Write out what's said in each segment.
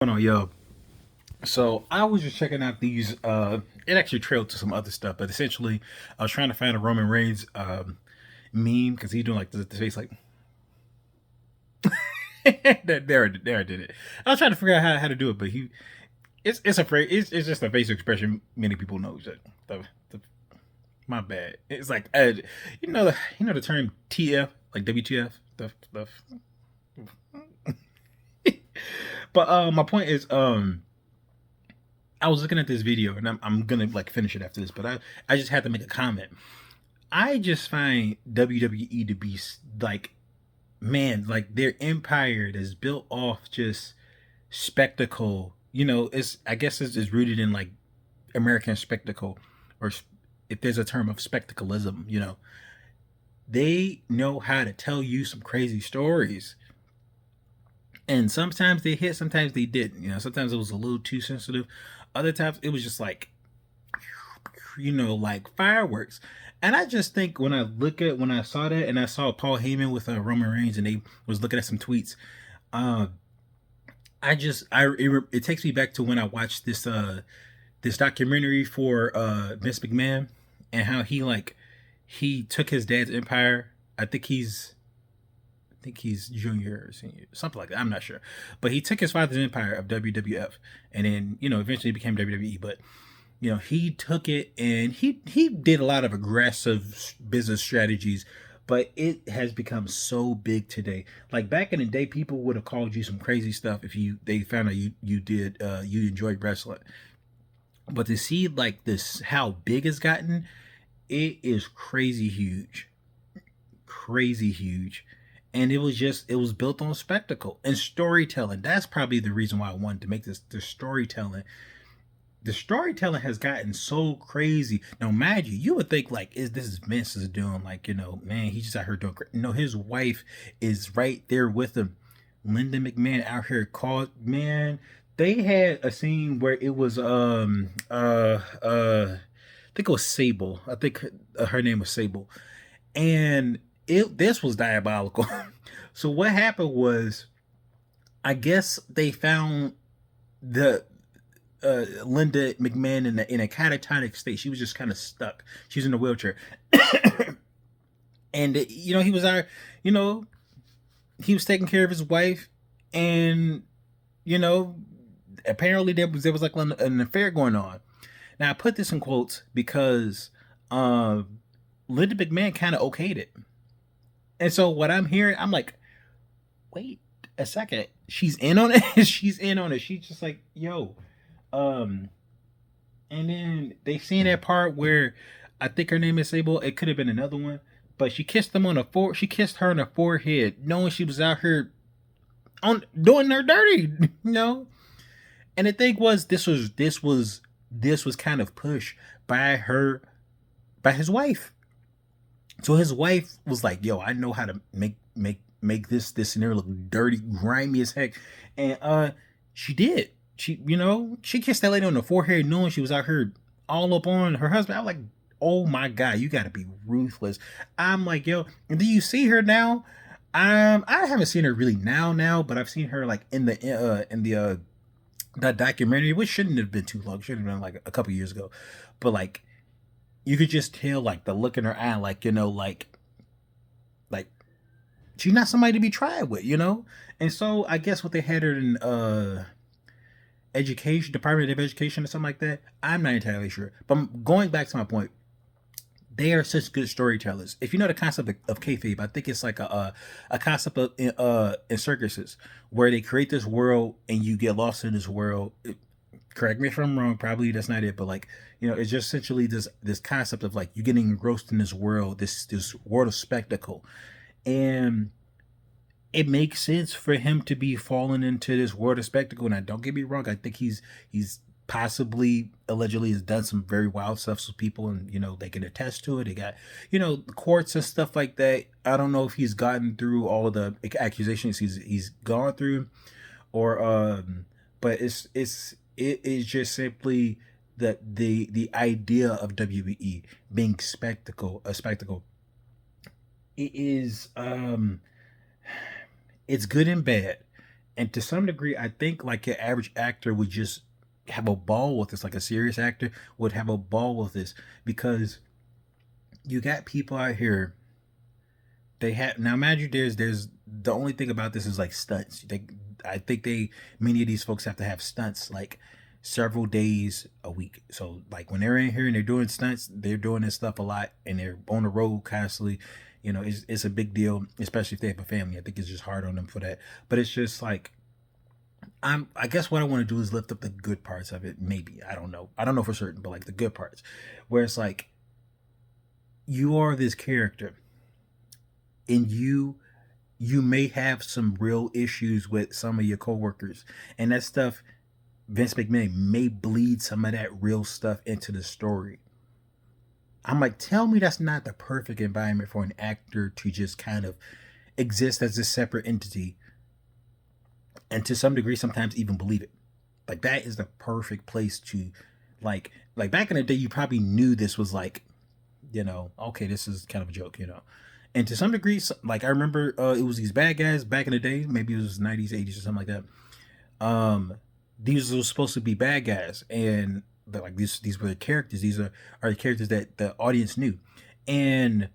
Going on, yo? So I was just checking out these. It actually trailed to some other stuff, but essentially, I was trying to find a Roman Reigns meme because he's doing like the face like there I did it. I was trying to figure out how to do it, but it's a phrase. It's just a basic expression many people know. The, the, my bad. It's like the term TF like WTF the. But my point is I was looking at this video and I'm gonna like finish it after this, but I just had to make a comment. I just find WWE to be like, man, like their empire is built off just spectacle. It's I guess it's rooted in like American spectacle, or if there's a term of spectacleism. They know how to tell you some crazy stories, and sometimes they hit, sometimes they didn't. Sometimes it was a little too sensitive. Other times it was just like like fireworks. And I just think when I saw that and I saw Paul Heyman with Roman Reigns and they was looking at some tweets, uh, it takes me back to when I watched this documentary for Vince McMahon and how he took his dad's empire. I think he's junior or senior, something like that. I'm not sure, but he took his father's empire of WWF, and then eventually became WWE. But he took it and he did a lot of aggressive business strategies, but it has become so big today. Like back in the day, people would have called you some crazy stuff if they found out you enjoyed wrestling. But to see like this how big it's gotten, it is crazy huge. And it was built on spectacle and storytelling. That's probably the reason why I wanted to make the storytelling. The storytelling has gotten so crazy. Now, mind you, you would think like, is this Vince is doing like, man, he's just out here doing great. No, his wife is right there with him. Linda McMahon out here called, man. They had a scene where it was I think it was Sable. I think her name was Sable, and this was diabolical. So what happened was, I guess they found the Linda McMahon in a catatonic state. She was just kind of stuck. She was in a wheelchair, and he was our, you know, he was taking care of his wife, and you know, apparently there was like an affair going on. Now I put this in quotes because Linda McMahon kind of okayed it, and so what I'm hearing, I'm like, wait a second, she's in on it. She's in on it. She's just like, yo, um, and then they seen that part where I think her name is Sable. It could have been another one, but she kissed them on the fore. She kissed her on the forehead, knowing she was out here on doing her dirty. And the thing was, this was kind of pushed by by his wife. So his wife was like, "Yo, I know how to make this scenario look dirty, grimy as heck," and she did. She kissed that lady on the forehead, knowing she was out here all up on her husband. I'm like, "Oh my god, you got to be ruthless." I'm like, "Yo," and do you see her now? I haven't seen her really now, but I've seen her like in the that documentary, which shouldn't have been too long. Should have been like a couple years ago, but like you could just tell like the look in her eye, like like she's not somebody to be tried with. And so I guess what they had her in education, Department of Education or something like that. I'm not entirely sure. But going back to my point, they are such good storytellers. If you know the concept of kayfabe, I think it's like a concept of in circuses where they create this world and you get lost in this world. Correct me if I'm wrong. Probably that's not it, but like it's just essentially this concept of like you getting engrossed in this world, this world of spectacle, and it makes sense for him to be falling into this world of spectacle. Now, don't get me wrong. I think he's possibly allegedly has done some very wild stuff with people, and they can attest to it. They got courts and stuff like that. I don't know if he's gotten through all of the accusations he's gone through, or but it is just simply that the idea of WWE being a spectacle. It is it's good and bad. And to some degree, I think like an average actor would just have a ball with this, like a serious actor would have a ball with this, because you got people out here. They have now. Imagine there's the only thing about this is like stunts. I think many of these folks have to have stunts like several days a week. So like when they're in here and they're doing stunts, they're doing this stuff a lot, and they're on the road constantly. You know, it's a big deal, especially if they have a family. I think it's just hard on them for that. But it's just like I guess what I want to do is lift up the good parts of it. Maybe I don't know. I don't know for certain, but like the good parts, where it's like you are this character, and you may have some real issues with some of your coworkers, and that stuff, Vince McMahon may bleed some of that real stuff into the story. I'm like, tell me that's not the perfect environment for an actor to just kind of exist as a separate entity, and to some degree sometimes even believe it. Like that is the perfect place to like back in the day you probably knew this was like, okay, this is kind of a joke, and to some degree, like I remember it was these bad guys back in the day, maybe it was 90s, 80s or something like that. These were supposed to be bad guys, and like these were the characters. These are the characters that the audience knew, and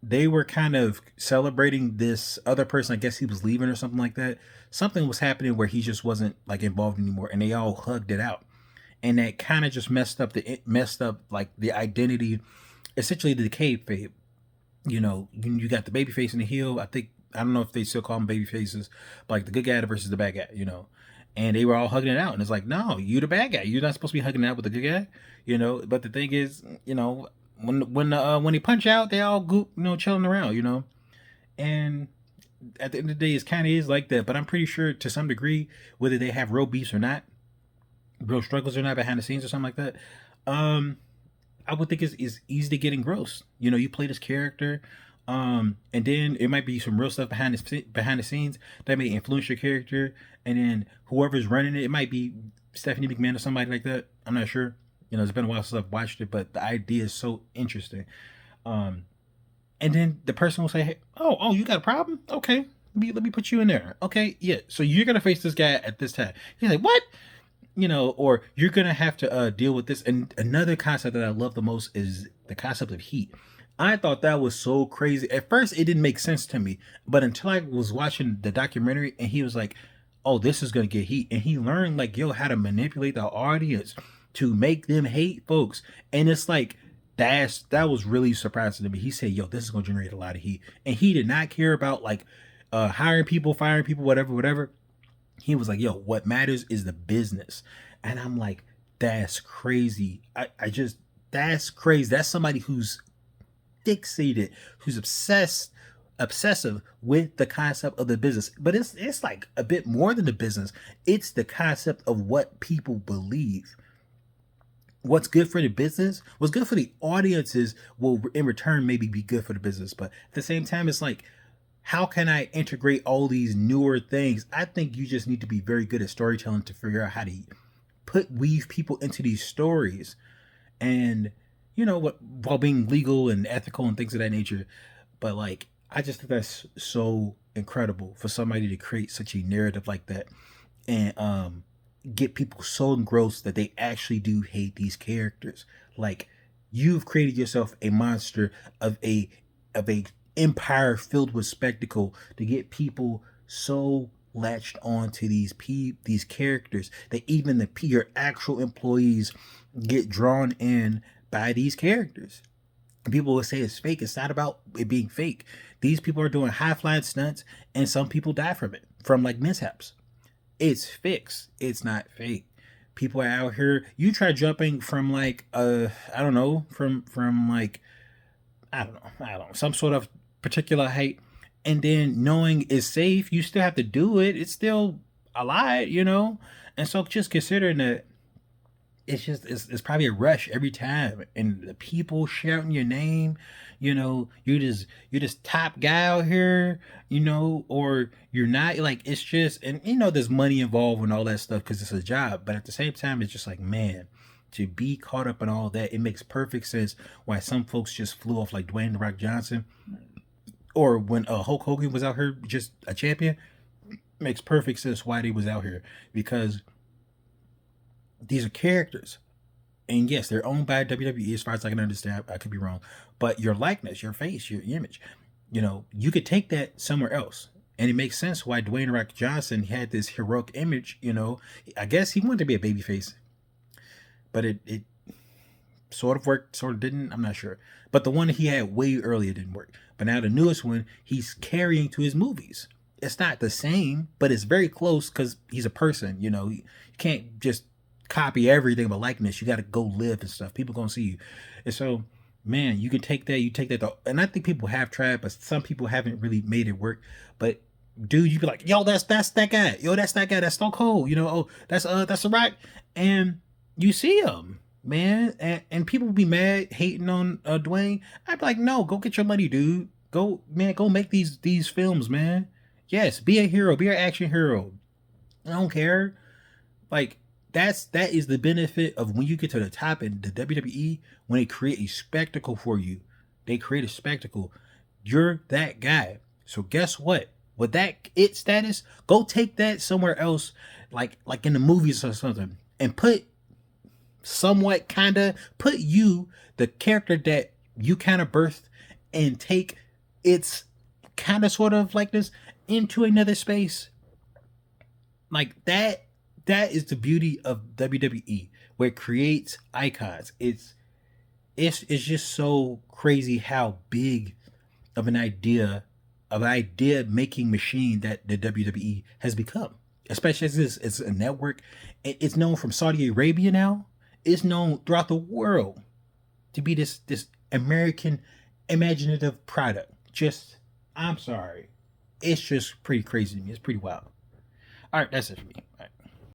they were kind of celebrating this other person. I guess he was leaving or something like that. Something was happening where he just wasn't like involved anymore, and they all hugged it out, and that kind of just messed up like the identity, essentially the kayfabe. You got the baby face and the heel. I don't know if they still call them baby faces, but like the good guy versus the bad guy. And they were all hugging it out, and it's like, no, you the bad guy. You're not supposed to be hugging it out with the good guy. But the thing is, when they punch out, they all chilling around. And at the end of the day, it kind of is like that. But I'm pretty sure to some degree, whether they have real beefs or not, real struggles or not behind the scenes or something like that, I would think it's easy to get engrossed. You play this character, and then it might be some real stuff behind the scenes that may influence your character, and then whoever's running it might be Stephanie McMahon or somebody like that. I'm not sure. It's been a while since I've watched it, but the idea is so interesting. And then the person will say, "Hey, oh, you got a problem? Okay, let me put you in there. Okay, yeah. So you're gonna face this guy at this time." He's like, "What?" Or you're gonna have to deal with this. And another concept that I love the most is the concept of heat. I thought that was so crazy. At first, it didn't make sense to me, but until I was watching the documentary, and he was like, "Oh, this is gonna get heat," and he learned like, how to manipulate the audience to make them hate folks, and it's like that was really surprising to me. He said, "Yo, this is gonna generate a lot of heat," and he did not care about like hiring people, firing people, whatever. He was like, "Yo, what matters is the business." And I'm like, that's crazy. That's crazy. That's somebody who's fixated, who's obsessive with the concept of the business. But it's like a bit more than the business. It's the concept of what people believe. What's good for the business, what's good for the audiences will in return maybe be good for the business. But at the same time, it's like, how can I integrate all these newer things? I think you just need to be very good at storytelling to figure out how to weave people into these stories, and while being legal and ethical and things of that nature. But like, I just think that's so incredible for somebody to create such a narrative like that, and get people so engrossed that they actually do hate these characters. Like, you've created yourself a monster of a empire filled with spectacle to get people so latched on to these characters that even your actual employees get drawn in by these characters. People will say it's fake. It's not about it being fake. These people are doing high flying stunts, and some people die from it, from like mishaps. It's fixed. It's not fake. People are out here. You try jumping from like I don't know, from like I don't know, some sort of particular height, and then knowing it's safe, you still have to do it. It's still a lie, And so just considering that it's probably a rush every time, and the people shouting your name, you're just top guy out here, or you're not, like, it's just, and there's money involved and all that stuff because it's a job, but at the same time it's just like, man, to be caught up in all that, it makes perfect sense why some folks just flew off, like Dwayne "The Rock" Johnson, or when Hulk Hogan was out here just a champion. Makes perfect sense why they was out here, because these are characters, and yes, they're owned by WWE as far as I can understand. I could be wrong, but your likeness, your face, your image, you could take that somewhere else, and it makes sense why Dwayne Rock Johnson had this heroic image. I guess he wanted to be a babyface, but it sort of worked, sort of didn't. I'm not sure, but the one he had way earlier didn't work. But now the newest one, he's carrying to his movies. It's not the same, but it's very close because he's a person. You can't just copy everything but likeness. You got to go live and stuff. People gonna see you, and so man, you can take that. You take that, and I think people have tried, but some people haven't really made it work. But dude, you be like, yo, that's that guy. Yo, that's that guy. That's Stone Cold. Oh, that's the Rock, and you see him, man, and people be mad hating on Dwayne. I'd be like, no, go get your money, dude. Go, man, go make these films, man. Yes, be a hero, be an action hero. I don't care. Like that is the benefit of when you get to the top in the WWE, when they create a spectacle for you. They create a spectacle. You're that guy. So guess what? With that it status, go take that somewhere else, like in the movies or something, and put you, the character that you kind of birthed, and take its kind of sort of like this into another space. Like that is the beauty of WWE, where it creates icons. It's just so crazy how big of an idea making machine that the WWE has become. Especially as it's a network. It's known from Saudi Arabia now. It's known throughout the world to be this American imaginative product. Just, I'm sorry. It's just pretty crazy to me. It's pretty wild. All right, that's it for me. All right.